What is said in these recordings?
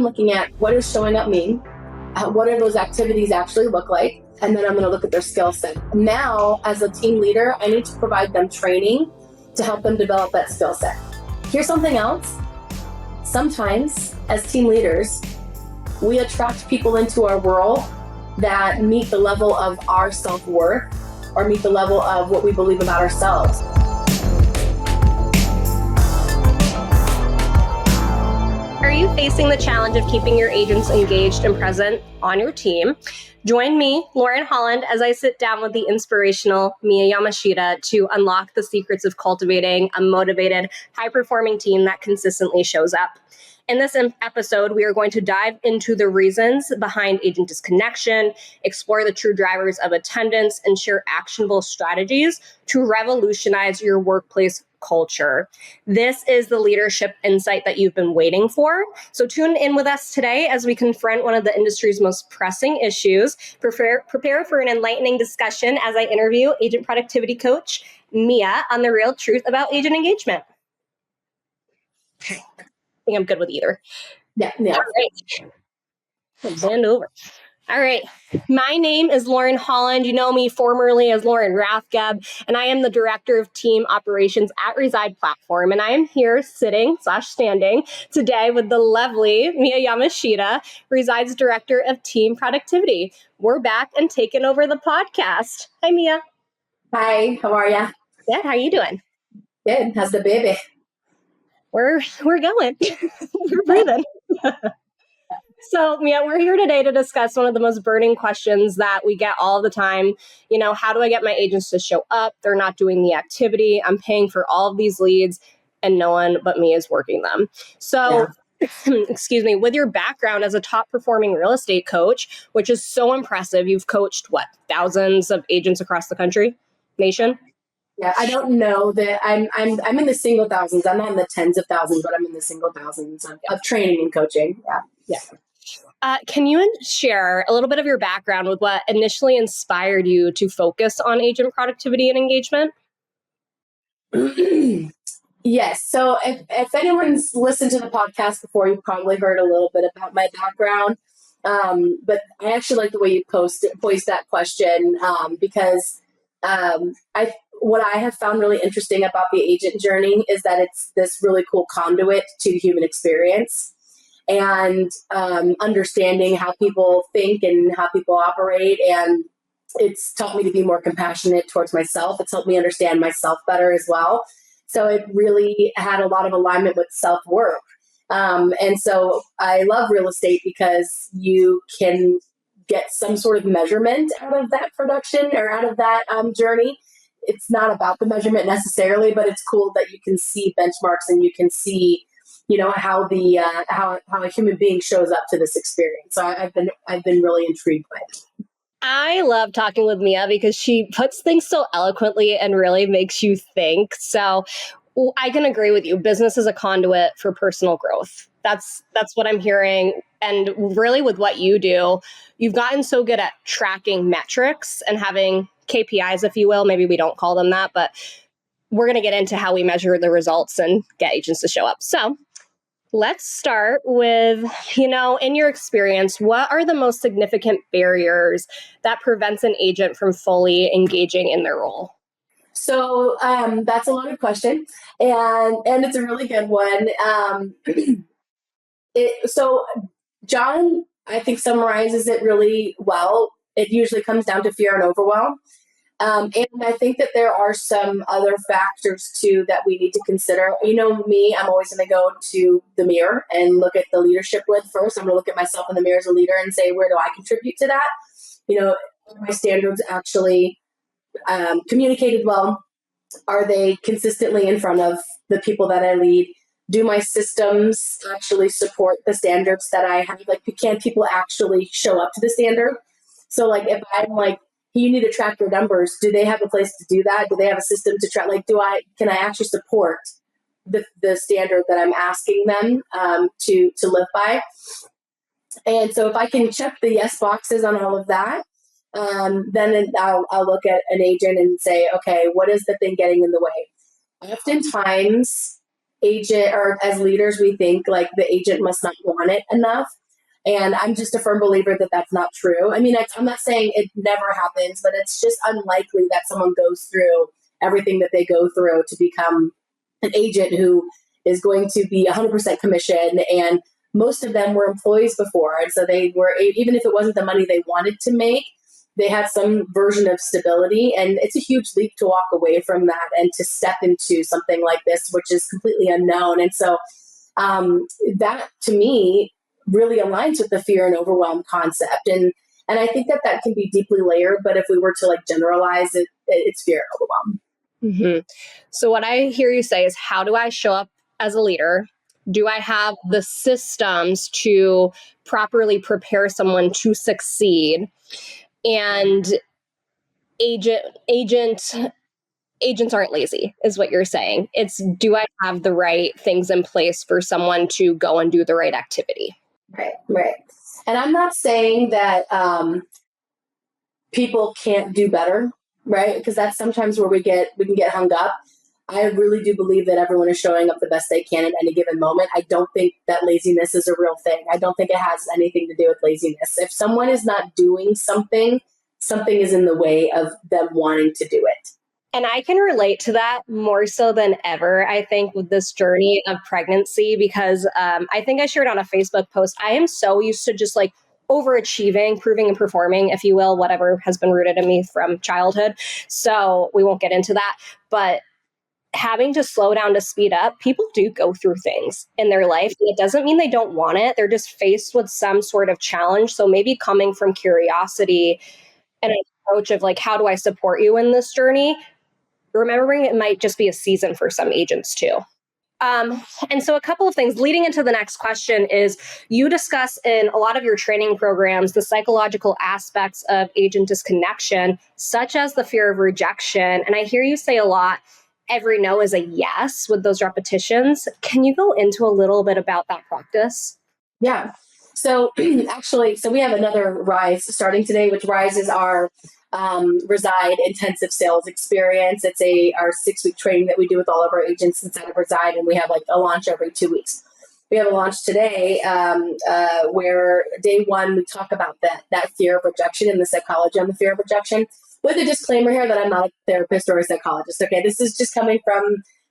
I'm looking at what is showing up mean, what are those activities actually look like, and then I'm going to look at their skill set. Now, as a team leader, I need to provide them training to help them develop that skill set. Here's something else. Sometimes, as team leaders, we attract people into our world that meet the level of our self-worth or meet the level of what we believe about ourselves. Are you facing the challenge of keeping your agents engaged and present on your team? Join me, Lauren Holland, as I sit down with the inspirational Mie Yamashita to unlock the secrets of cultivating a motivated, high-performing team that consistently shows up. In this episode, we are going to dive into the reasons behind agent disconnection, explore the true drivers of attendance, and share actionable strategies to revolutionize your workplace culture. This is the leadership insight that you've been waiting for. So tune in with us today as we confront one of the industry's most pressing issues. Prepare for an enlightening discussion as I interview agent productivity coach Mie on the real truth about agent engagement. Okay. I think I'm good with either. Yeah. All right. Bend over. All right. My name is Lauren Holland. You know me formerly as Lauren Rathgeb, and I am the Director of Team Operations at Reside platform. And I am here standing today with the lovely Mie Yamashita, Reside's Director of Team Productivity. We're back and taking over the podcast. Hi, Mie. Hi, how are ya? Good. How are you doing? Good. How's the baby? We're going. We're breathing. So, Mie, we're here today to discuss one of the most burning questions that we get all the time. You know, how do I get my agents to show up? They're not doing the activity. I'm paying for all of these leads and no one but me is working them. So, excuse me, with your background as a top performing real estate coach, which is so impressive, you've coached thousands of agents across the nation? Yeah, I don't know that I'm in the single thousands. I'm not in the tens of thousands, but I'm in the single thousands of training and coaching. Yeah. Can you share a little bit of your background with what initially inspired you to focus on agent productivity and engagement? Yes. So if anyone's listened to the podcast before, you've probably heard a little bit about my background. But I actually like the way you posed that question because what I have found really interesting about the agent journey is that it's this really cool conduit to the human experience and understanding how people think and how people operate. And it's taught me to be more compassionate towards myself. It's helped me understand myself better as well. So it really had a lot of alignment with self-work. And so I love real estate because you can get some sort of measurement out of that production or out of that journey. It's not about the measurement necessarily, but it's cool that you can see benchmarks and you can see, you know, how a human being shows up to this experience. So I've been really intrigued by it. I love talking with Mie because she puts things so eloquently and really makes you think. So I can agree with you. Business is a conduit for personal growth. That's what I'm hearing. And really with what you do, you've gotten so good at tracking metrics and having KPIs, if you will. Maybe we don't call them that, but we're going to get into how we measure the results and get agents to show up. So let's start with, in your experience, what are the most significant barriers that prevents an agent from fully engaging in their role? So that's a loaded question, and it's a really good one. So John, I think, summarizes it really well. It usually comes down to fear and overwhelm. And I think that there are some other factors too that we need to consider. You know me, I'm always going to go to the mirror and look at the leadership lid first. I'm going to look at myself in the mirror as a leader and say, where do I contribute to that? You know, are my standards actually communicated well? Are they consistently in front of the people that I lead? Do my systems actually support the standards that I have? Like, can people actually show up to the standard? So like, if I'm like, you need to track your numbers, do they have a place to do that? Do they have a system to track? Like, can I actually support the standard that I'm asking them to live by? And so if I can check the yes boxes on all of that, then I'll look at an agent and say, okay, what is the thing getting in the way? Oftentimes, agent, or as leaders, we think like the agent must not want it enough. And I'm just a firm believer that that's not true. I mean, I'm not saying it never happens, but it's just unlikely that someone goes through everything that they go through to become an agent who is going to be 100% commission. And most of them were employees before. And so they were, even if it wasn't the money they wanted to make, they had some version of stability. And it's a huge leap to walk away from that and to step into something like this, which is completely unknown. And so that to me really aligns with the fear and overwhelm concept. And I think that that can be deeply layered, but if we were to like generalize it, it's fear and overwhelm. Mm-hmm. So what I hear you say is, how do I show up as a leader? Do I have the systems to properly prepare someone to succeed? And agents aren't lazy, is what you're saying. It's, do I have the right things in place for someone to go and do the right activity? Right. And I'm not saying that people can't do better, right? Because that's sometimes where we can get hung up. I really do believe that everyone is showing up the best they can at any given moment. I don't think that laziness is a real thing. I don't think it has anything to do with laziness. If someone is not doing something, something is in the way of them wanting to do it. And I can relate to that more so than ever, I think, with this journey of pregnancy, because I think I shared on a Facebook post, I am so used to just like overachieving, proving and performing, if you will, whatever has been rooted in me from childhood. So we won't get into that. But having to slow down to speed up, people do go through things in their life. It doesn't mean they don't want it. They're just faced with some sort of challenge. So maybe coming from curiosity and an approach of like, how do I support you in this journey? Remembering it might just be a season for some agents too. And so a couple of things leading into the next question is, you discuss in a lot of your training programs the psychological aspects of agent disconnection, such as the fear of rejection. And I hear you say a lot, every no is a yes with those repetitions. Can you go into a little bit about that practice? Yeah. So actually, we have another Rise starting today, which Rise is our Reside intensive sales experience. It's our 6-week training that we do with all of our agents inside of Reside, and we have like a launch every 2 weeks. We have a launch today where day one we talk about that fear of rejection and the psychology on the fear of rejection, with a disclaimer here that I'm not a therapist or a psychologist. Okay, this is just coming from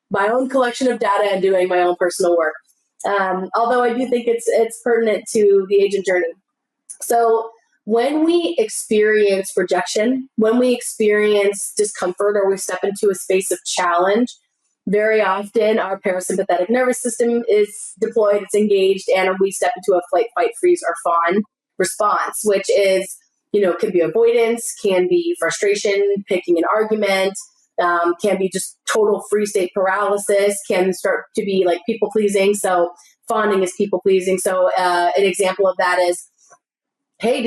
my own collection of data and doing my own personal work. Although I do think it's pertinent to the agent journey. So when we experience rejection, when we experience discomfort, or we step into a space of challenge, very often our parasympathetic nervous system is deployed, it's engaged, and we step into a flight, fight, freeze, or fawn response, which is, can be avoidance, can be frustration, picking an argument, can be just total free state paralysis, can start to be like people pleasing. So fawning is people pleasing. So an example of that is, hey,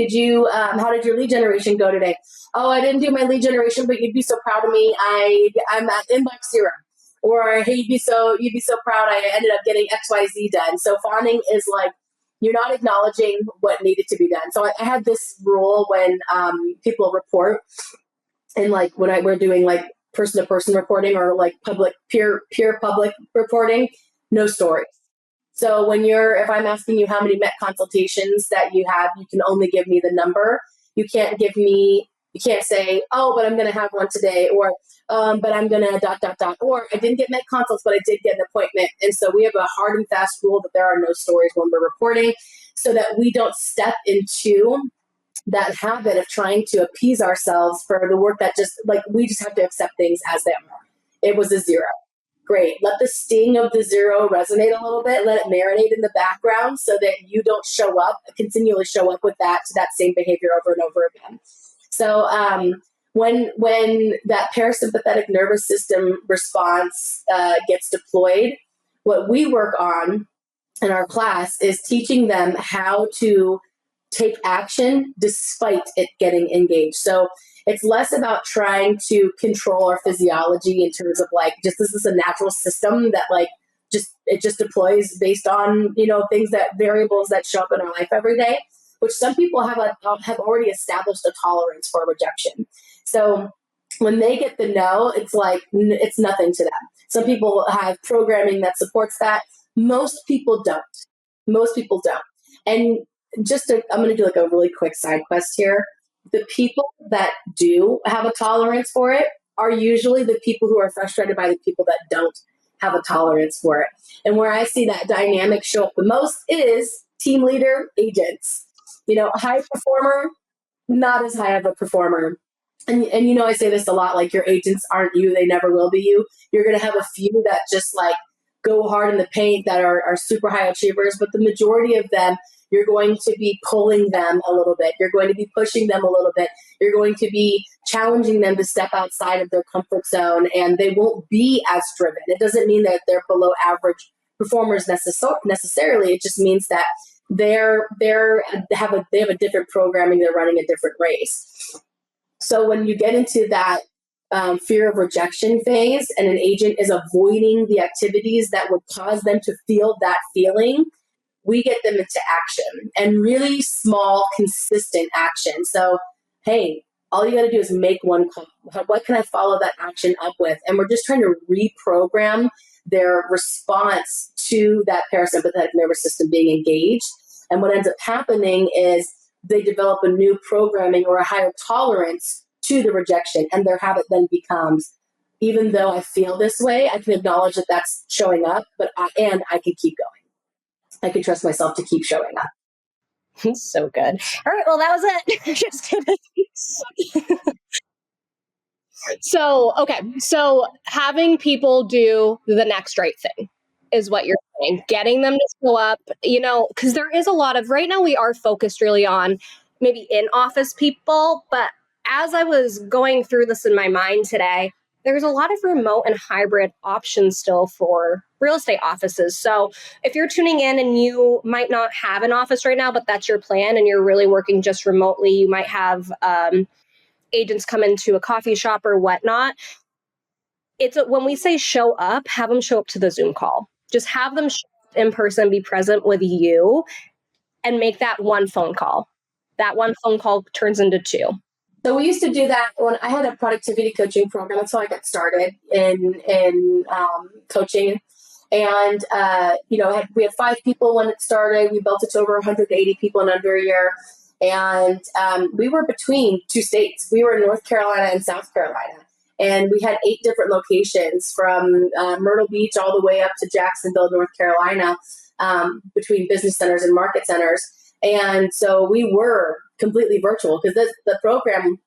how did your lead generation go today? Oh, I didn't do my lead generation, but you'd be so proud of me. I'm at inbox 0. Or, hey, you'd be so proud I ended up getting XYZ done. So fawning is like, you're not acknowledging what needed to be done. So I had this rule when people report, and like when we're doing like person-to-person reporting, or like peer public reporting, no stories. So if I'm asking you how many MET consultations that you have, you can only give me the number. You can't say, oh, but I'm going to have one today, or, but I'm going to ... or I didn't get MET consults, but I did get an appointment. And so we have a hard and fast rule that there are no stories when we're reporting, so that we don't step into that habit of trying to appease ourselves for the work that we just have to accept things as they are. It was a 0. Great. Let the sting of the 0 resonate a little bit. Let it marinate in the background so that you don't continually show up with that same behavior over and over again. So when that parasympathetic nervous system response gets deployed, what we work on in our class is teaching them how to take action despite it getting engaged. So it's less about trying to control our physiology in terms of like, this is a natural system that it just deploys based on, variables that show up in our life every day, which some people have already established a tolerance for rejection. So when they get the no, it's like, it's nothing to them. Some people have programming that supports that. Most people don't. Most people don't. And I'm going to do like a really quick side quest here. The people that do have a tolerance for it are usually the people who are frustrated by the people that don't have a tolerance for it. And where I see that dynamic show up the most is team leader agents. High performer, not as high of a performer. And I say this a lot, like your agents aren't you, they never will be you. You're going to have a few that just like go hard in the paint that are super high achievers, but the majority of them, you're going to be pulling them a little bit. You're going to be pushing them a little bit. You're going to be challenging them to step outside of their comfort zone, and they won't be as driven. It doesn't mean that they're below average performers necessarily. It just means that they have a different programming. They're running a different race. So when you get into that fear of rejection phase, and an agent is avoiding the activities that would cause them to feel that feeling, we get them into action, and really small, consistent action. So, hey, all you got to do is make one call. What can I follow that action up with? And we're just trying to reprogram their response to that parasympathetic nervous system being engaged. And what ends up happening is they develop a new programming or a higher tolerance to the rejection. And their habit then becomes, even though I feel this way, I can acknowledge that that's showing up, but I can keep going. I can trust myself to keep showing up. So good. All right. Well, that was it. Just kidding. So having people do the next right thing is what you're saying. Getting them to show up, because there is a lot of, right now we are focused really on maybe in-office people, but as I was going through this in my mind today, there's a lot of remote and hybrid options still for real estate offices. So if you're tuning in and you might not have an office right now, but that's your plan and you're really working just remotely, you might have agents come into a coffee shop or whatnot. When we say show up, have them show up to the Zoom call. Just have them show up in person, be present with you, and make that one phone call. That one phone call turns into two. So we used to do that when I had a productivity coaching program. That's how I got started in coaching. And, we had 5 people when it started. We built it to over 180 people in under a year. And we were between 2 states. We were in North Carolina and South Carolina. And we had 8 different locations from Myrtle Beach all the way up to Jacksonville, North Carolina, between business centers and market centers. And so we were completely virtual because the program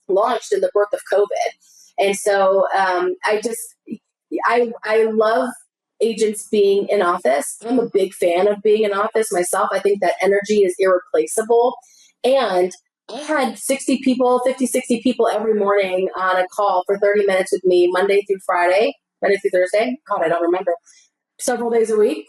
launched in the birth of COVID. And so I love agents being in office. I'm a big fan of being in office myself. I think that energy is irreplaceable. And I had 60 people, 50, 60 people every morning on a call for 30 minutes with me, Monday through Thursday. God, I don't remember. Several days a week.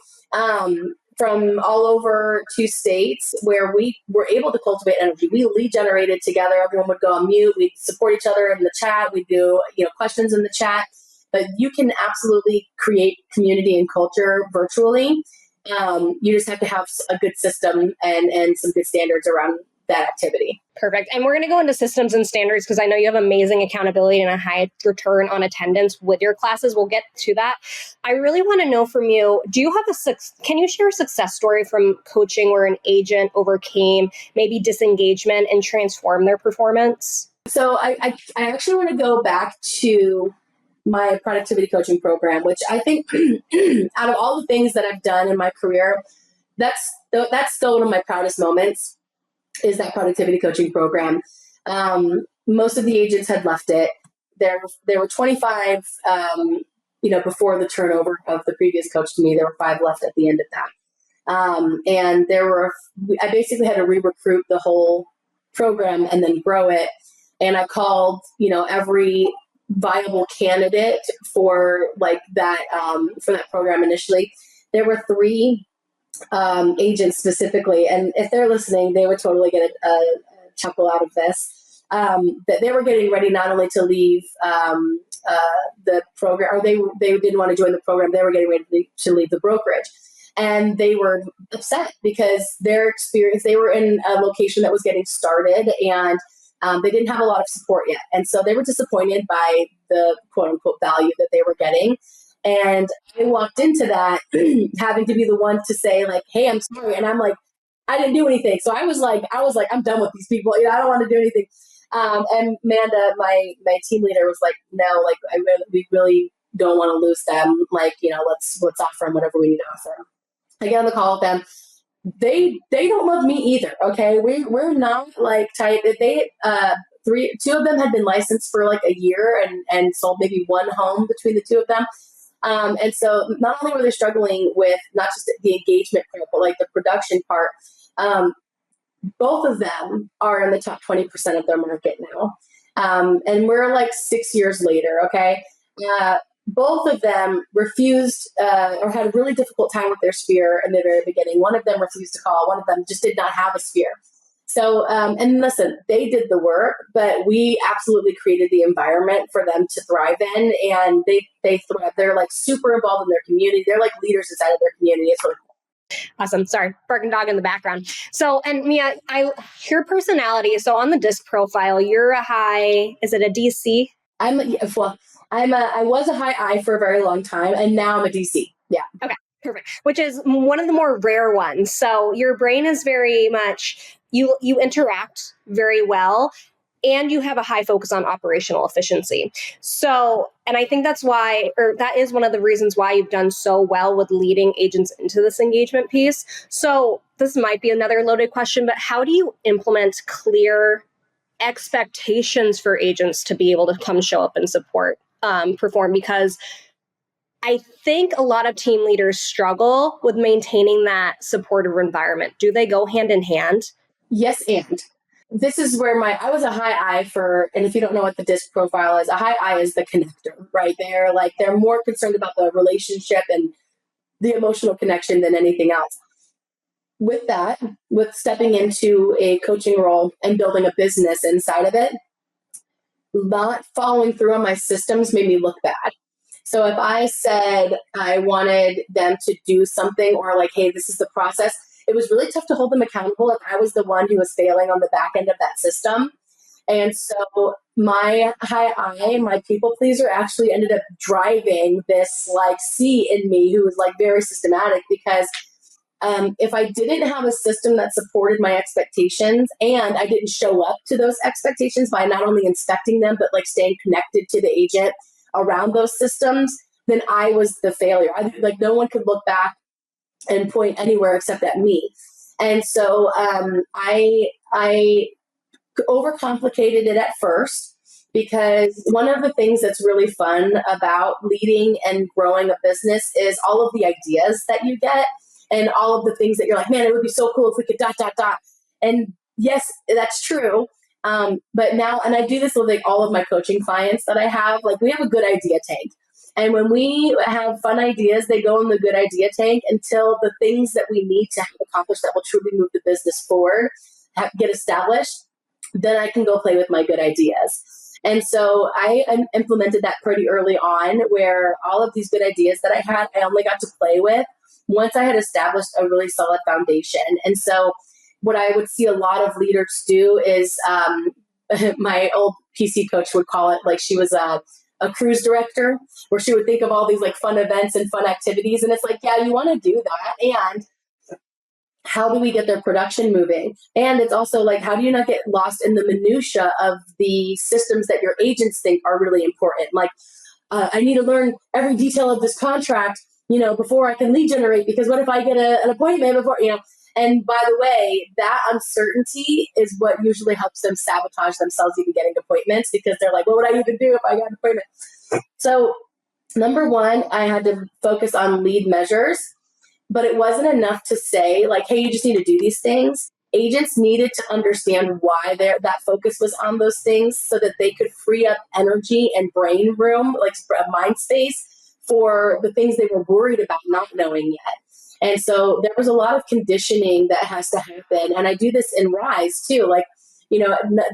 From all over 2 states where we were able to cultivate energy. We lead generated together. Everyone would go on mute. We'd support each other in the chat. We'd do questions in the chat. But you can absolutely create community and culture virtually. You just have to have a good system and some good standards around that activity. Perfect. And we're going to go into systems and standards because I know you have amazing accountability and a high return on attendance with your classes. We'll get to that. I really want to know from you, can you share a success story from coaching where an agent overcame maybe disengagement and transformed their performance? So I actually want to go back to my productivity coaching program, which I think out of all the things that I've done in my career, that's still one of my proudest moments. Is that productivity coaching program. Most of the agents had left it. There were 25, before the turnover of the previous coach to me. There were 5 left at the end of that. And I basically had to re-recruit the whole program and then grow it. And I called, every viable candidate for that program initially. There were 3 agents specifically, and if they're listening, they would totally get a chuckle out of this, that they were getting ready not only to leave the program, or they didn't want to join the program, they were getting ready to leave the brokerage. And they were upset because their experience, they were in a location that was getting started and they didn't have a lot of support yet. And so they were disappointed by the quote unquote value that they were getting. And I walked into that having to be the one to say like, hey, I'm sorry. And I'm like, I didn't do anything. So I was like, I'm done with these people. I don't want to do anything. And Amanda, my team leader, was like, no, like we really don't want to lose them. Like, let's offer them whatever we need to offer them. I get on the call with them. They don't love me either. Okay, we're not like tight. They two of them had been licensed for like a year and sold maybe one home between the two of them. And so not only were they struggling with not just the engagement part, but like the production part. Both of them are in the top 20% of their market now. And we're like 6 years later, okay? Both of them refused or had a really difficult time with their sphere in the very beginning. One of them refused to call. One of them just did not have a sphere. So, and listen, they did the work, but we absolutely created the environment for them to thrive in, and they thrive. They're like super involved in their community. They're like leaders inside of their community. It's really cool. Awesome. Sorry, barking dog in the background. So, and Mie, your personality. So on the disc profile, you're a high. Is it a DC? I was a high I for a very long time, and now I'm a DC. Yeah. Okay. Perfect. Which is one of the more rare ones. So your brain is very much you interact very well, and you have a high focus on operational efficiency. So, and I think that is one of the reasons why you've done so well with leading agents into this engagement piece. So this might be another loaded question, but how do you implement clear expectations for agents to be able to come show up and support, perform? Because I think a lot of team leaders struggle with maintaining that supportive environment. Do they go hand in hand? Yes, and this is where I was a high I for, and if you don't know what the disc profile is, a high I is the connector, right? They're more concerned about the relationship and the emotional connection than anything else. With that, with stepping into a coaching role and building a business inside of it, not following through on my systems made me look bad. So if I said I wanted them to do something, or like, hey, this is the process, it was really tough to hold them accountable if I was the one who was failing on the back end of that system. And so my high I, my people pleaser, actually ended up driving this like C in me who was like very systematic, because if I didn't have a system that supported my expectations, and I didn't show up to those expectations by not only inspecting them, but like staying connected to the agent around those systems, then I was the failure. Like no one could look back and point anywhere except at me. And so I overcomplicated it at first, because one of the things that's really fun about leading and growing a business is all of the ideas that you get and all of the things that you're like, man, it would be so cool if we could ... And yes, that's true. But now, and I do this with like all of my coaching clients that I have, like we have a good idea tank. And when we have fun ideas, they go in the good idea tank until the things that we need to have accomplished that will truly move the business forward get established. Then I can go play with my good ideas. And so I implemented that pretty early on, where all of these good ideas that I had, I only got to play with once I had established a really solid foundation. And so what I would see a lot of leaders do is, my old PC coach would call it, like she was a cruise director, where she would think of all these like fun events and fun activities. And it's like, yeah, you want to do that. And how do we get their production moving? And it's also like, how do you not get lost in the minutia of the systems that your agents think are really important? Like, I need to learn every detail of this contract, before I can lead generate, because what if I get an appointment before, and by the way, that uncertainty is what usually helps them sabotage themselves even getting appointments, because they're like, what would I even do if I got an appointment? So number one, I had to focus on lead measures, but it wasn't enough to say like, hey, you just need to do these things. Agents needed to understand why that focus was on those things, so that they could free up energy and brain room, like mind space, for the things they were worried about not knowing yet. And so there was a lot of conditioning that has to happen. And I do this in Rise too. Like,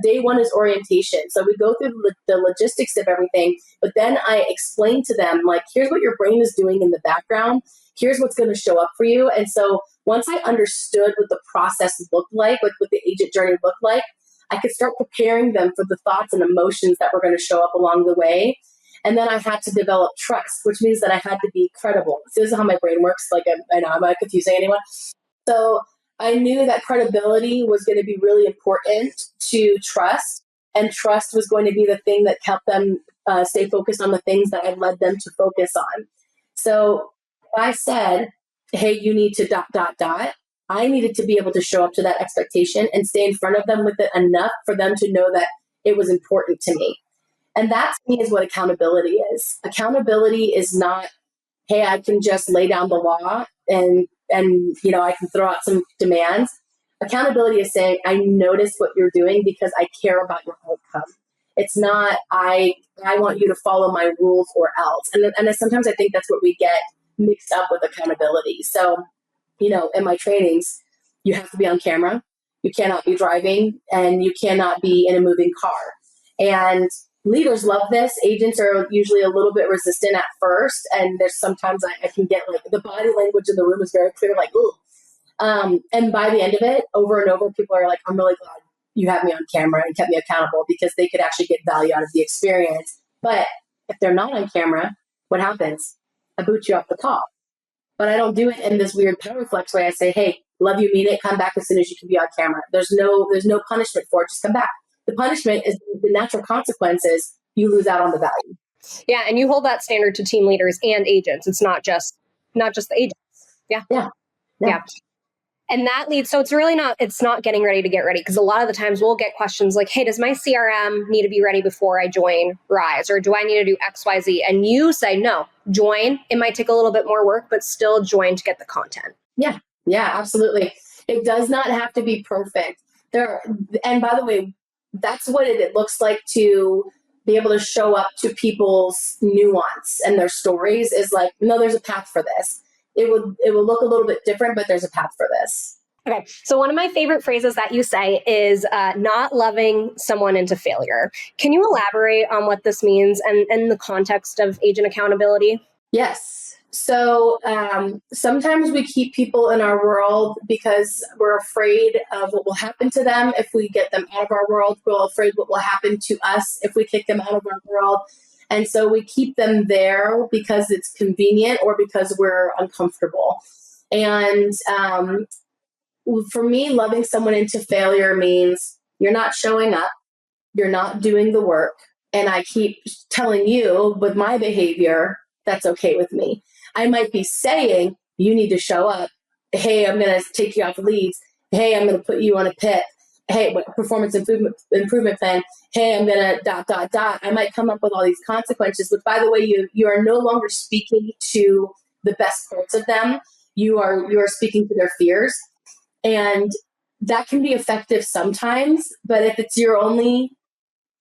day one is orientation. So we go through the logistics of everything, but then I explain to them, like, here's what your brain is doing in the background. Here's what's going to show up for you. And so once I understood what the process looked like, what the agent journey looked like, I could start preparing them for the thoughts and emotions that were going to show up along the way. And then I had to develop trust, which means that I had to be credible. So this is how my brain works. Like, I know I'm not confusing anyone. So I knew that credibility was going to be really important to trust, and trust was going to be the thing that helped them stay focused on the things that I led them to focus on. So if I said, hey, you need to ... I needed to be able to show up to that expectation and stay in front of them with it enough for them to know that it was important to me. And that to me is what accountability is. Accountability is not, hey, I can just lay down the law and I can throw out some demands. Accountability is saying, I notice what you're doing because I care about your outcome. It's not, I want you to follow my rules or else. And sometimes I think that's what we get mixed up with accountability. So, in my trainings, you have to be on camera. You cannot be driving, and you cannot be in a moving car. And leaders love this. Agents are usually a little bit resistant at first. And there's sometimes I can get like the body language in the room is very clear, like, ooh. And by the end of it, over and over, people are like, I'm really glad you have me on camera and kept me accountable, because they could actually get value out of the experience. But if they're not on camera, what happens? I boot you off the call. But I don't do it in this weird power flex way. I say, hey, love you, mean it, come back as soon as you can be on camera. There's no punishment for it. Just come back. The punishment is the natural consequences. You lose out on the value. Yeah, and you hold that standard to team leaders and agents. It's not just the agents. Yeah. And that leads, so it's not getting ready to get ready, because a lot of the times we'll get questions like, hey, does my CRM need to be ready before I join Rise? Or do I need to do XYZ? And you say, no, join. It might take a little bit more work, but still join to get the content. Yeah, absolutely. It does not have to be perfect. And by the way, that's what it looks like to be able to show up to people's nuance and their stories is like, no, there's a path for this. It will look a little bit different, but there's a path for this. Okay. So one of my favorite phrases that you say is not loving someone into failure. Can you elaborate on what this means and in the context of agent accountability? Yes. So sometimes we keep people in our world because we're afraid of what will happen to them if we get them out of our world. We're afraid what will happen to us if we kick them out of our world. And so we keep them there because it's convenient or because we're uncomfortable. And for me, loving someone into failure means you're not showing up, you're not doing the work. And I keep telling you with my behavior, that's okay with me. I might be saying, you need to show up. Hey, I'm going to take you off leads. Hey, I'm going to put you on a PIP. Hey, performance improvement plan. Hey, I'm going to ... I might come up with all these consequences, but by the way, you are no longer speaking to the best parts of them. You are speaking to their fears. And that can be effective sometimes, but if it's your only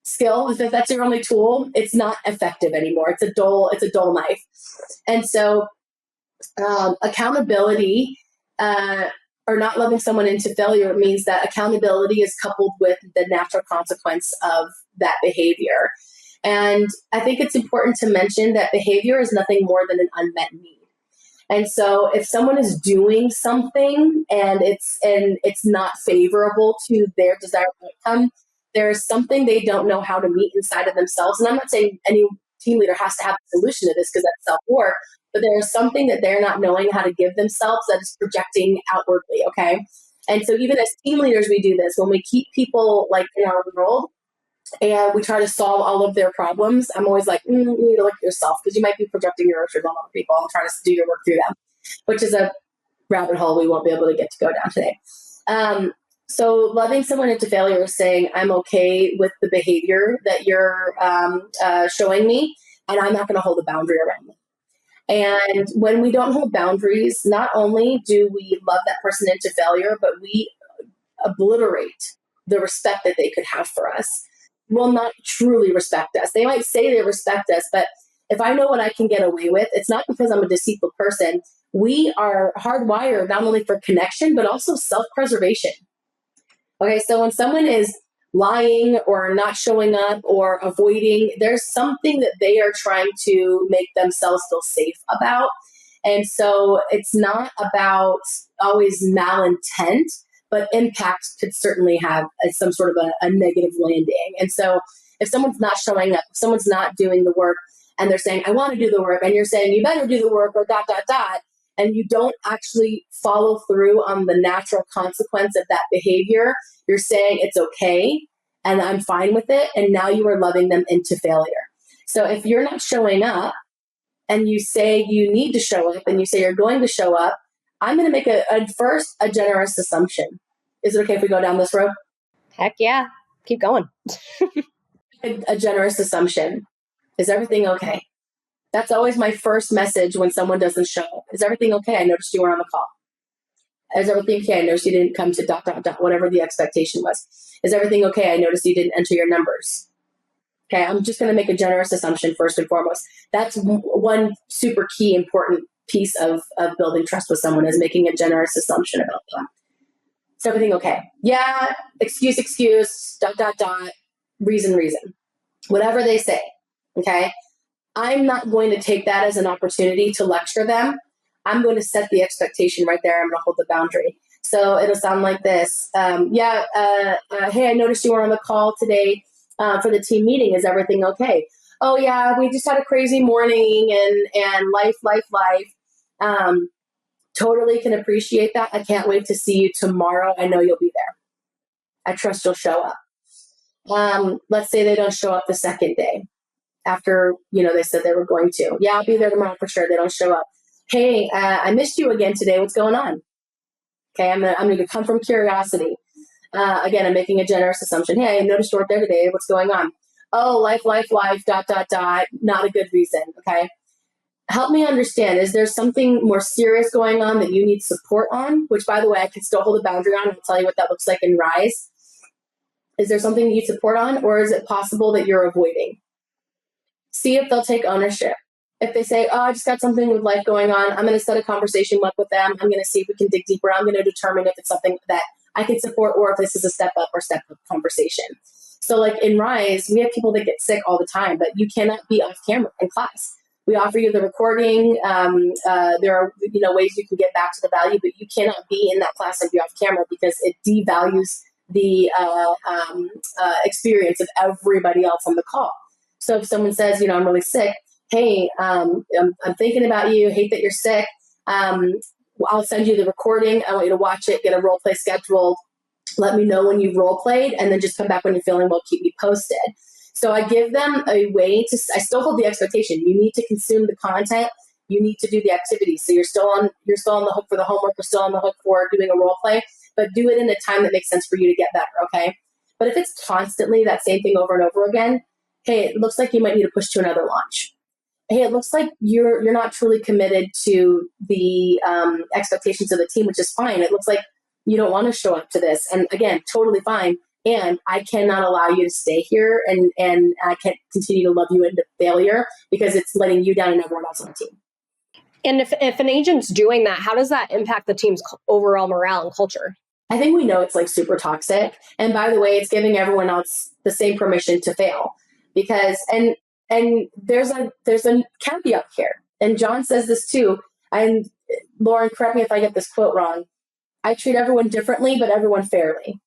skill, if that's your only tool, it's not effective anymore. It's a dull knife. And so accountability or not loving someone into failure means that accountability is coupled with the natural consequence of that behavior. And I think it's important to mention that behavior is nothing more than an unmet need. And so if someone is doing something and it's not favorable to their desired outcome, there's something they don't know how to meet inside of themselves. And I'm not saying any team leader has to have a solution to this because that's self-work, but there's something that they're not knowing how to give themselves that is projecting outwardly, okay? And so even as team leaders, we do this. When we keep people like in our world and we try to solve all of their problems, I'm always like, you need to look at yourself because you might be projecting your issues on other people and trying to do your work through them, which is a rabbit hole we won't be able to get to go down today. So loving someone into failure is saying, I'm okay with the behavior that you're showing me, and I'm not going to hold a boundary around it. And when we don't hold boundaries, not only do we love that person into failure, but we obliterate the respect that they could have for us. Will not truly respect us. They might say they respect us, but if I know what I can get away with, it's not because I'm a deceitful person. We are hardwired not only for connection, but also self-preservation. Okay, so when someone is lying or not showing up or avoiding, there's something that they are trying to make themselves feel safe about. And so it's not about always malintent, but impact could certainly have some sort of a negative landing. And so if someone's not showing up, if someone's not doing the work, and they're saying, I want to do the work, and you're saying, you better do the work, or dot, dot, dot, and you don't actually follow through on the natural consequence of that behavior, you're saying it's okay, and I'm fine with it, and now you are loving them into failure. So if you're not showing up, and you say you need to show up, and you say you're going to show up, I'm going to make first a generous assumption. Is it okay if we go down this road? Heck yeah. Keep going. A generous assumption. Is everything okay? That's always my first message when someone doesn't show up. Is everything okay? I noticed you were on the call. Is everything okay? I noticed you didn't come to dot, dot, dot, whatever the expectation was. Is everything okay? I noticed you didn't enter your numbers. Okay, I'm just going to make a generous assumption first and foremost. That's one super key important piece of building trust with someone, is making a generous assumption about them. Is everything okay? Yeah, excuse, dot, dot, dot, reason. Whatever they say, okay? I'm not going to take that as an opportunity to lecture them. I'm going to set the expectation right there. I'm going to hold the boundary. So it'll sound like this. Hey, I noticed you were on the call today for the team meeting. Is everything okay? Oh yeah, we just had a crazy morning and life. Totally can appreciate that. I can't wait to see you tomorrow. I know you'll be there. I trust you'll show up. Let's say they don't show up the second day after, they said they were going to. Yeah, I'll be there tomorrow for sure. They don't show up. Hey, I missed you again today. What's going on? Okay, I'm going to come from curiosity. Again, I'm making a generous assumption. Hey, I noticed you weren't there today. What's going on? Oh, life, dot, dot, dot. Not a good reason. Okay. Help me understand. Is there something more serious going on that you need support on? Which, by the way, I can still hold a boundary on. I'll tell you what that looks like in Rise. Is there something you need support on, or is it possible that you're avoiding? See if they'll take ownership. If they say, oh, I just got something with life going on, I'm going to set a conversation up with them. I'm going to see if we can dig deeper. I'm going to determine if it's something that I can support, or if this is a step up conversation. So like in Rise, we have people that get sick all the time, but you cannot be off camera in class. We offer you the recording. There are ways you can get back to the value, but you cannot be in that class and be off camera, because it devalues the experience of everybody else on the call. So if someone says, I'm really sick, hey, I'm thinking about you, hate that you're sick, I'll send you the recording, I want you to watch it, get a role play scheduled, let me know when you've role played, and then just come back when you're feeling well, keep me posted. So I give them a way to, I still hold the expectation, you need to consume the content, you need to do the activities. So you're still on the hook for the homework, you're still on the hook for doing a role play, but do it in a time that makes sense for you to get better, okay? But if it's constantly that same thing over and over again, hey, it looks like you might need to push to another launch. Hey, it looks like you're not truly committed to the expectations of the team, which is fine. It looks like you don't want to show up to this. And again, totally fine. And I cannot allow you to stay here, and I can't continue to love you into failure, because it's letting you down and everyone else on the team. And if an agent's doing that, how does that impact the team's overall morale and culture? I think we know it's like super toxic. And by the way, it's giving everyone else the same permission to fail, because, and there's a caveat here. And John says this too. And Lauren, correct me if I get this quote wrong. I treat everyone differently, but everyone fairly.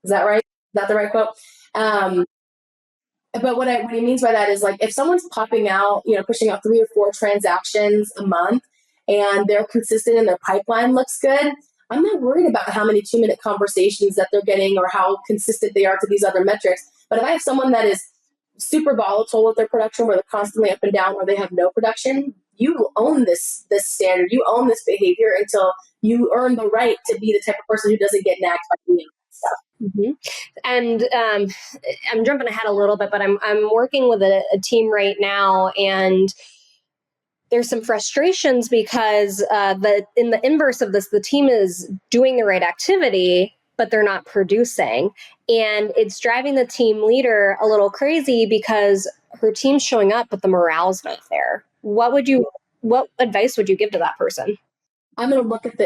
Is that right? Is that the right quote? But what he means by that is, like, if someone's popping out, pushing out 3 or 4 transactions a month, and they're consistent and their pipeline looks good, I'm not worried about how many 2-minute conversations that they're getting or how consistent they are to these other metrics. But if I have someone that is super volatile with their production, where they're constantly up and down, or they have no production, you own this standard, you own this behavior until you earn the right to be the type of person who doesn't get nagged by doing stuff. Mm-hmm. And I'm jumping ahead a little bit, but I'm working with a team right now, and there's some frustrations because in the inverse of this, the team is doing the right activity, but they're not producing. And it's driving the team leader a little crazy, because her team's showing up, but the morale's not there. What advice would you give to that person? I'm going to look at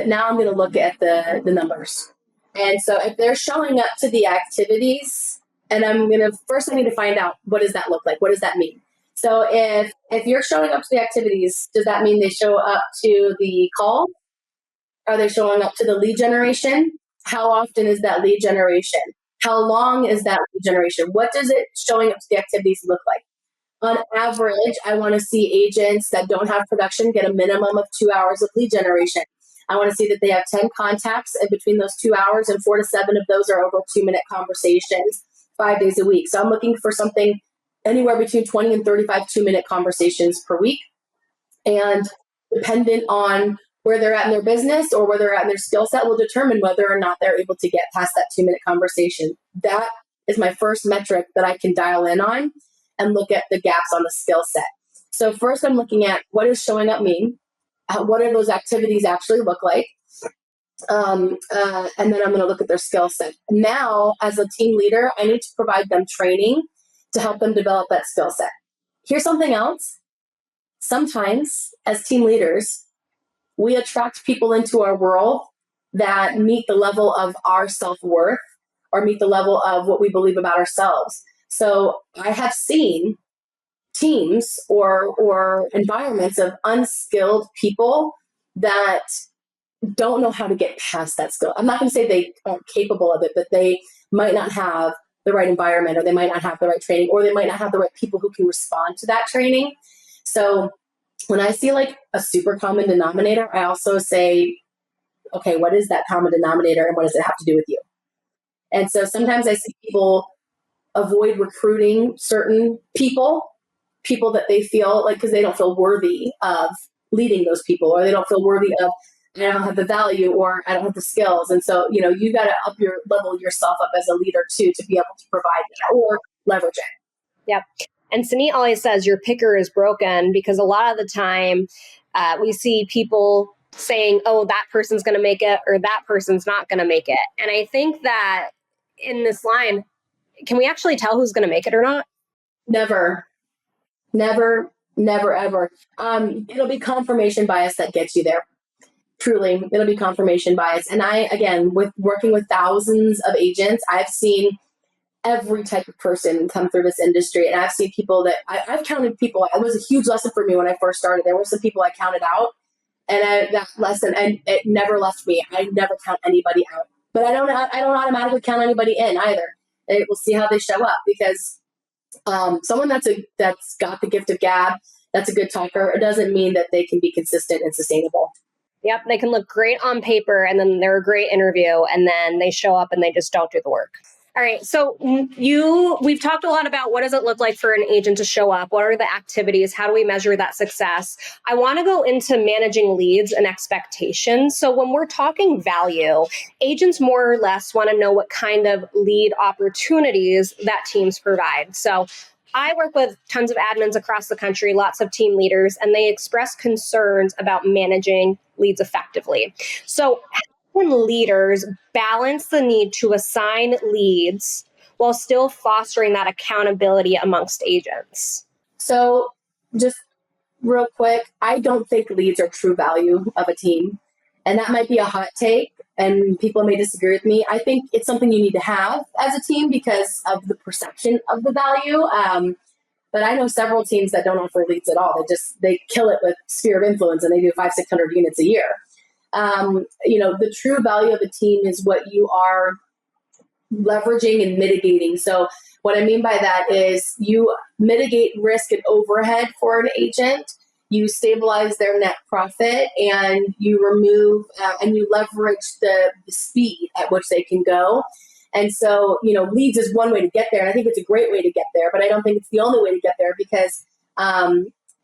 the numbers. And so if they're showing up to the activities, and I need to find out, what does that look like? What does that mean? So if you're showing up to the activities, does that mean they show up to the call? Are they showing up to the lead generation? How often is that lead generation? How long is that lead generation? What does it showing up to the activities look like? On average, I want to see agents that don't have production get a minimum of 2 hours of lead generation. I want to see that they have 10 contacts in between those 2 hours, and 4 to 7 of those are over 2-minute conversations 5 days a week. So I'm looking for something anywhere between 20 and 35 2-minute conversations per week. And dependent on where they're at in their business or where they're at in their skill set will determine whether or not they're able to get past that 2-minute conversation. That is my first metric that I can dial in on and look at the gaps on the skill set. So first I'm looking at what does showing up mean? What do those activities actually look like? And then I'm going to look at their skill set. Now, as a team leader, I need to provide them training to help them develop that skill set. Here's something else. Sometimes, as team leaders, we attract people into our world that meet the level of our self-worth or meet the level of what we believe about ourselves. So I have seen teams or environments of unskilled people that don't know how to get past that skill. I'm not going to say they aren't capable of it, but they might not have the right environment, or they might not have the right training, or they might not have the right people who can respond to that training. So when I see like a super common denominator, I also say, okay, what is that common denominator and what does it have to do with you? And so sometimes I see people avoid recruiting certain people that they feel like, because they don't feel worthy of leading those people, or they don't feel worthy of, I don't have the value, or I don't have the skills. And so, you got to level yourself up as a leader too, to be able to provide that or leverage it. Yep. And Sunit always says your picker is broken, because a lot of the time we see people saying, oh, that person's going to make it, or that person's not going to make it. And I think that in this line, can we actually tell who's going to make it or not? Never, ever. It'll be confirmation bias that gets you there. Truly, it'll be confirmation bias. And with working with thousands of agents, I've seen every type of person come through this industry. And I've seen people that I've counted people. It was a huge lesson for me when I first started. There were some people I counted out, and that lesson, and it never left me. I never count anybody out, but I don't automatically count anybody in either. And we'll see how they show up, because someone that's got the gift of gab, that's a good talker, it doesn't mean that they can be consistent and sustainable. Yep, they can look great on paper, and then they're a great interview, and then they show up and they just don't do the work. All right, so we've talked a lot about what does it look like for an agent to show up? What are the activities? How do we measure that success? I want to go into managing leads and expectations. So when we're talking value, agents more or less want to know what kind of lead opportunities that teams provide. So I work with tons of admins across the country, lots of team leaders, and they express concerns about managing leads effectively. So how can leaders balance the need to assign leads while still fostering that accountability amongst agents? So just real quick, I don't think leads are true value of a team. And that might be a hot take, and people may disagree with me. I think it's something you need to have as a team because of the perception of the value. But I know several teams that don't offer leads at all. They kill it with sphere of influence, and they do 500-600 units a year. The true value of a team is what you are leveraging and mitigating. So what I mean by that is you mitigate risk and overhead for an agent, you stabilize their net profit, and you remove and you leverage the speed at which they can go. And so, leads is one way to get there. And I think it's a great way to get there, but I don't think it's the only way to get there, because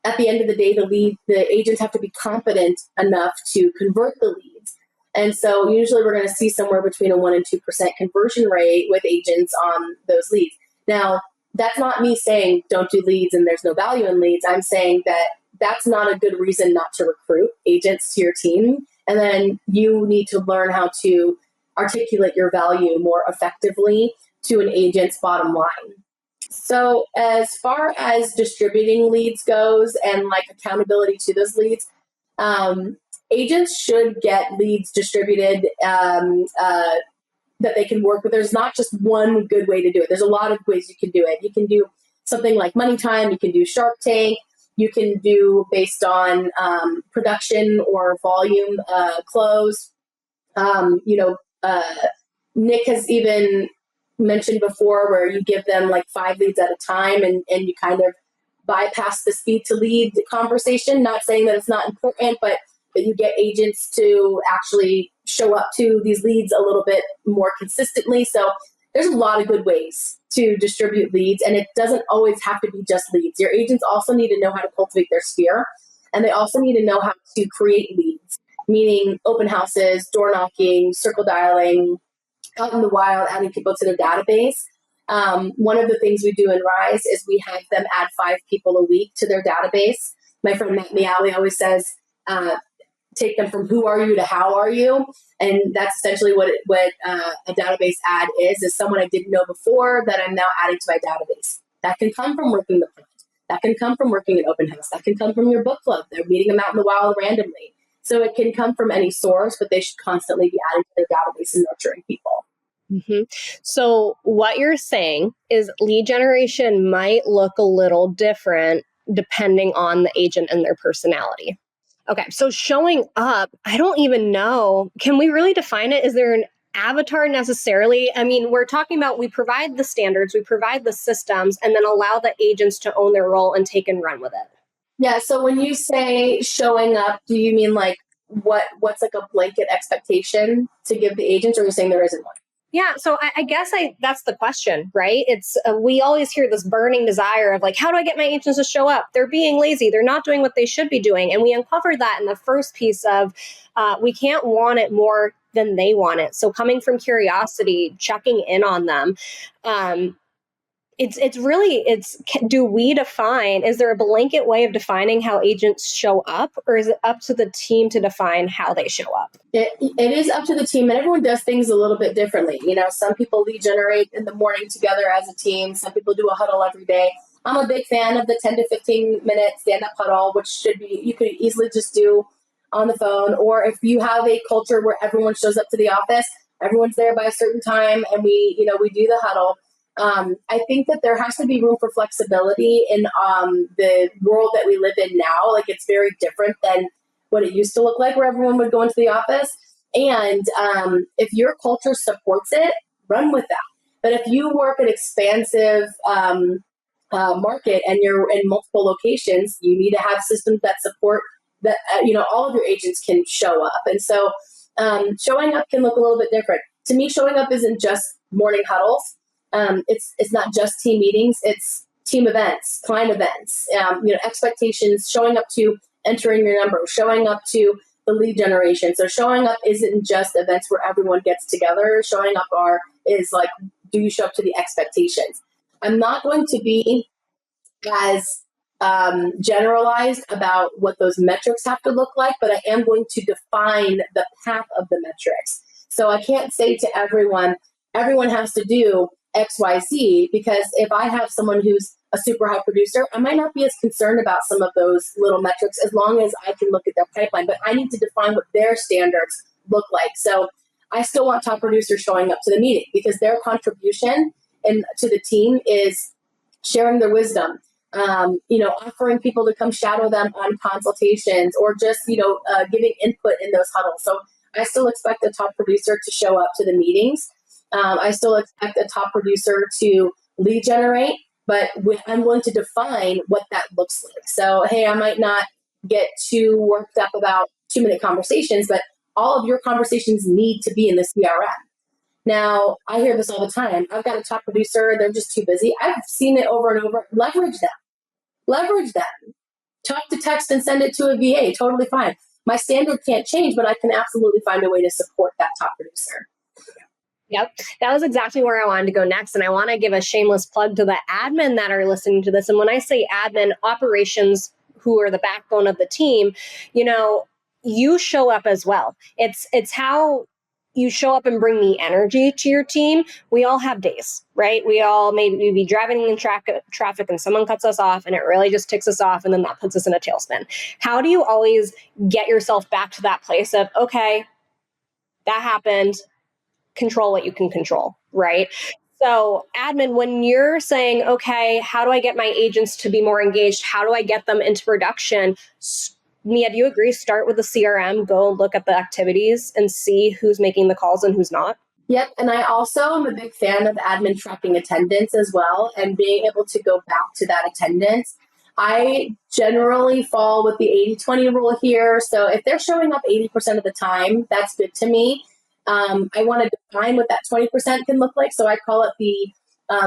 at the end of the day, the agents have to be competent enough to convert the leads. And so usually we're going to see somewhere between a 1% and 2% conversion rate with agents on those leads. Now, that's not me saying don't do leads and there's no value in leads. I'm saying that that's not a good reason not to recruit agents to your team. And then you need to learn how to articulate your value more effectively to an agent's bottom line. So as far as distributing leads goes and like accountability to those leads, agents should get leads distributed that they can work with. There's not just one good way to do it. There's a lot of ways you can do it. You can do something like Money Time. You can do Shark Tank. You can do based on production or volume close. Nick has even mentioned before where you give them like 5 leads at a time and you kind of bypass the speed to lead conversation. Not saying that it's not important, but that you get agents to actually show up to these leads a little bit more consistently. So there's a lot of good ways to distribute leads, and it doesn't always have to be just leads. Your agents also need to know how to cultivate their sphere, and they also need to know how to create leads, meaning open houses, door knocking, circle dialing, out in the wild, adding people to their database. One of the things we do in Rise is we have them add 5 people a week to their database. My friend Mie always says, take them from who are you to how are you. And that's essentially what a database ad is someone I didn't know before that I'm now adding to my database. That can come from working the plant. That can come from working an open house. That can come from your book club. They're meeting them out in the wild randomly. So it can come from any source, but they should constantly be adding to their database and nurturing people. Mm-hmm. So what you're saying is lead generation might look a little different depending on the agent and their personality. Okay, so showing up, I don't even know. Can we really define it? Is there an avatar necessarily? I mean, we're talking about we provide the standards, we provide the systems, and then allow the agents to own their role and take and run with it. Yeah, so when you say showing up, do you mean like what's like a blanket expectation to give the agents, or are you saying there isn't one? Yeah, so I guess that's the question, right? It's we always hear this burning desire of like, how do I get my agents to show up? They're being lazy. They're not doing what they should be doing. And we uncovered that in the first piece of we can't want it more than they want it. So coming from curiosity, checking in on them. Do we define, is there a blanket way of defining how agents show up, or is it up to the team to define how they show up? It is up to the team, and everyone does things a little bit differently. You know, some people lead generate in the morning together as a team. Some people do a huddle every day. I'm a big fan of the 10 to 15 minute stand-up huddle, which you could easily just do on the phone. Or if you have a culture where everyone shows up to the office, everyone's there by a certain time, and we do the huddle. I think that there has to be room for flexibility in the world that we live in now. Like, it's very different than what it used to look like, where everyone would go into the office. And if your culture supports it, run with that. But if you work an expansive market and you're in multiple locations, you need to have systems that support that. All of your agents can show up. And so showing up can look a little bit different. To me, showing up isn't just morning huddles. It's not just team meetings, it's team events, client events, expectations, showing up to entering your number, showing up to the lead generation. So showing up isn't just events where everyone gets together. Showing up is like, do you show up to the expectations? I'm not going to be as generalized about what those metrics have to look like, but I am going to define the path of the metrics. So I can't say to everyone has to do XYZ, because if I have someone who's a super high producer, I might not be as concerned about some of those little metrics as long as I can look at their pipeline, but I need to define what their standards look like. So I still want top producers showing up to the meeting, because their contribution to the team is sharing their wisdom, offering people to come shadow them on consultations, or just, giving input in those huddles. So I still expect a top producer to show up to the meetings. I still expect a top producer to lead generate, but I'm going to define what that looks like. So, hey, I might not get too worked up about 2-minute conversations, but all of your conversations need to be in the CRM. Now, I hear this all the time. I've got a top producer, they're just too busy. I've seen it over and over. Leverage them. Talk to text and send it to a VA, totally fine. My standard can't change, but I can absolutely find a way to support that top producer. Yep. That was exactly where I wanted to go next. And I want to give a shameless plug to the admin that are listening to this. And when I say admin, operations, who are the backbone of the team, you show up as well. It's how you show up and bring the energy to your team. We all have days, right? We all maybe be driving in traffic and someone cuts us off and it really just ticks us off. And then that puts us in a tailspin. How do you always get yourself back to that place of, okay, that happened, control what you can control, right? So admin, when you're saying, okay, how do I get my agents to be more engaged? How do I get them into production? Mie, do you agree? Start with the CRM, go look at the activities and see who's making the calls and who's not. Yep. And I also am a big fan of admin tracking attendance as well, and being able to go back to that attendance. I generally fall with the 80-20 rule here. So if they're showing up 80% of the time, that's good to me. I want to define what that 20% can look like. So I call it the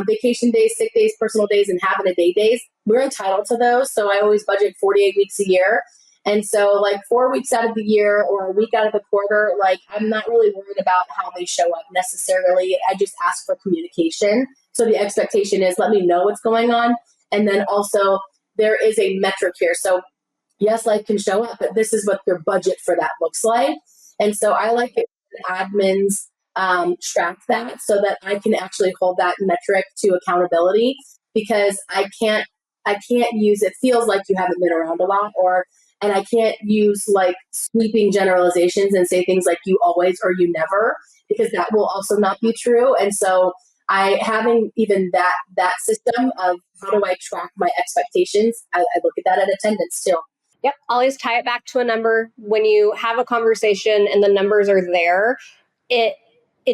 vacation days, sick days, personal days, and having a day days. We're entitled to those. So I always budget 48 weeks a year. And so like 4 weeks out of the year or a week out of the quarter, like I'm not really worried about how they show up necessarily. I just ask for communication. So the expectation is let me know what's going on. And then also there is a metric here. So yes, life can show up, but this is what your budget for that looks like. And so I like it when admins track that so that I can actually hold that metric to accountability because I can't use it feels like you haven't been around a lot and I can't use like sweeping generalizations and say things like you always or you never because that will also not be true. And so I having even that system of how do I track my expectations, I look at that at attendance too. Yep. Always tie it back to a number. When you have a conversation and the numbers are there, it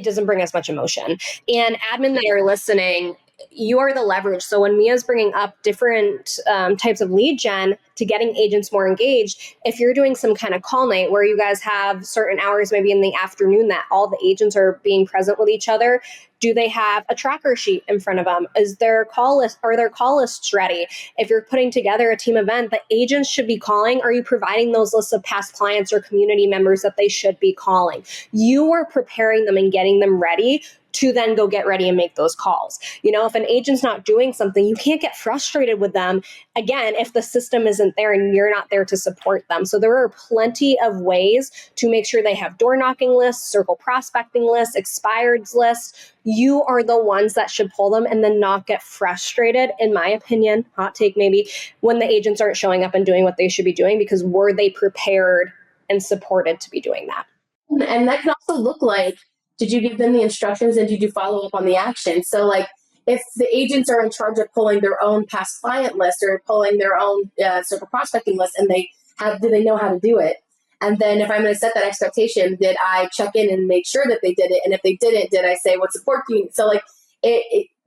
doesn't bring as much emotion. And admin that are listening, you are the leverage. So when Mia's bringing up different types of lead gen to getting agents more engaged, if you're doing some kind of call night where you guys have certain hours, maybe in the afternoon that all the agents are being present with each other, do they have a tracker sheet in front of them? Is their call list, are their call lists ready? If you're putting together a team event, the agents should be calling. Are you providing those lists of past clients or community members that they should be calling? You are preparing them and getting them ready to then go get ready and make those calls. You know, if an agent's not doing something, you can't get frustrated with them, again, if the system isn't there and you're not there to support them. So there are plenty of ways to make sure they have door knocking lists, circle prospecting lists, expireds lists. You are the ones that should pull them and then not get frustrated, in my opinion, hot take maybe, when the agents aren't showing up and doing what they should be doing, because were they prepared and supported to be doing that? And that can also look like, did you give them the instructions and did you follow up on the action? So like if the agents are in charge of pulling their own past client list or pulling their own circle prospecting list and do they know how to do it? And then if I'm going to set that expectation, did I check in and make sure that they did it? And if they didn't, did I say what support do you need? So like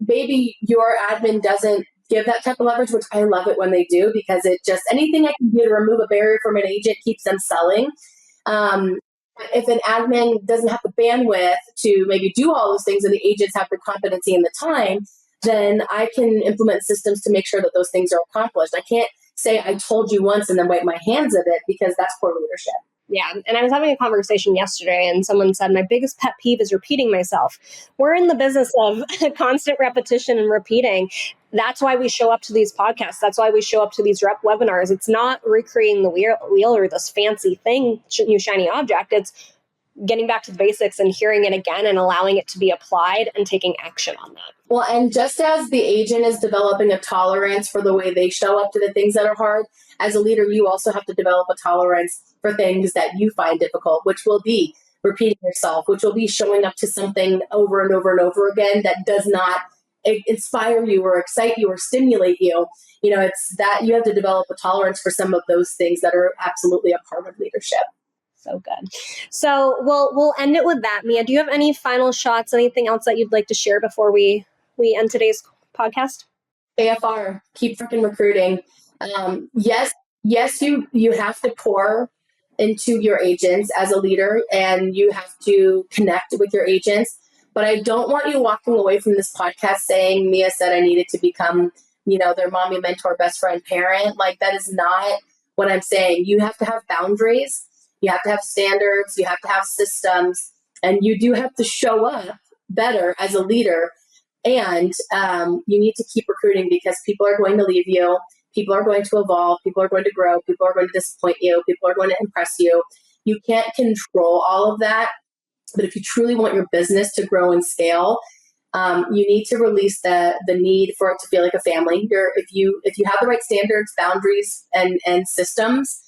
maybe your admin doesn't give that type of leverage, which I love it when they do because it just anything I can do to remove a barrier from an agent keeps them selling. If an admin doesn't have the bandwidth to maybe do all those things and the agents have the competency and the time, then I can implement systems to make sure that those things are accomplished. I can't say I told you once and then wipe my hands of it because that's poor leadership. Yeah. And I was having a conversation yesterday and someone said, my biggest pet peeve is repeating myself. We're in the business of constant repetition and repeating. That's why we show up to these podcasts. That's why we show up to these rep webinars. It's not recreating the wheel or this fancy thing, new shiny object. It's getting back to the basics and hearing it again and allowing it to be applied and taking action on that. Well, and just as the agent is developing a tolerance for the way they show up to the things that are hard, as a leader, you also have to develop a tolerance for things that you find difficult, which will be repeating yourself, which will be showing up to something over and over and over again that does not inspire you or excite you or stimulate you. You know, it's that you have to develop a tolerance for some of those things that are absolutely a part of leadership. So good. So we'll end it with that. Mie, do you have any final shots, anything else that you'd like to share before we end today's podcast? AFR, keep freaking recruiting. Yes, you have to pour into your agents as a leader and you have to connect with your agents. But I don't want you walking away from this podcast saying, Mie said I needed to become, their mommy, mentor, best friend, parent. Like that is not what I'm saying. You have to have boundaries. You have to have standards. You have to have systems. And you do have to show up better as a leader. And you need to keep recruiting because people are going to leave you. People are going to evolve. People are going to grow. People are going to disappoint you. People are going to impress you. You can't control all of that. But if you truly want your business to grow and scale, you need to release the need for it to feel like a family. If you have the right standards, boundaries, and systems,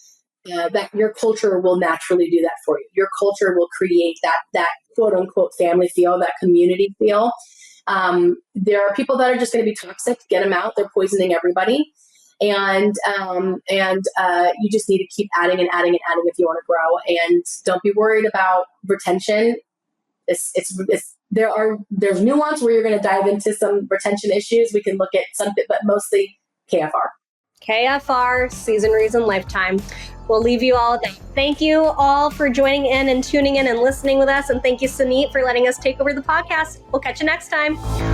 that your culture will naturally do that for you. Your culture will create that quote unquote family feel, that community feel. There are people that are just going to be toxic. Get them out. They're poisoning everybody. And you just need to keep adding and adding and adding if you want to grow. And don't be worried about retention. There's nuance where you're going to dive into some retention issues. We can look at something, but mostly KFR. KFR, season, reason, lifetime. We'll leave you all with that. Thank you all for joining in and tuning in and listening with us. And thank you, Sunit, for letting us take over the podcast. We'll catch you next time.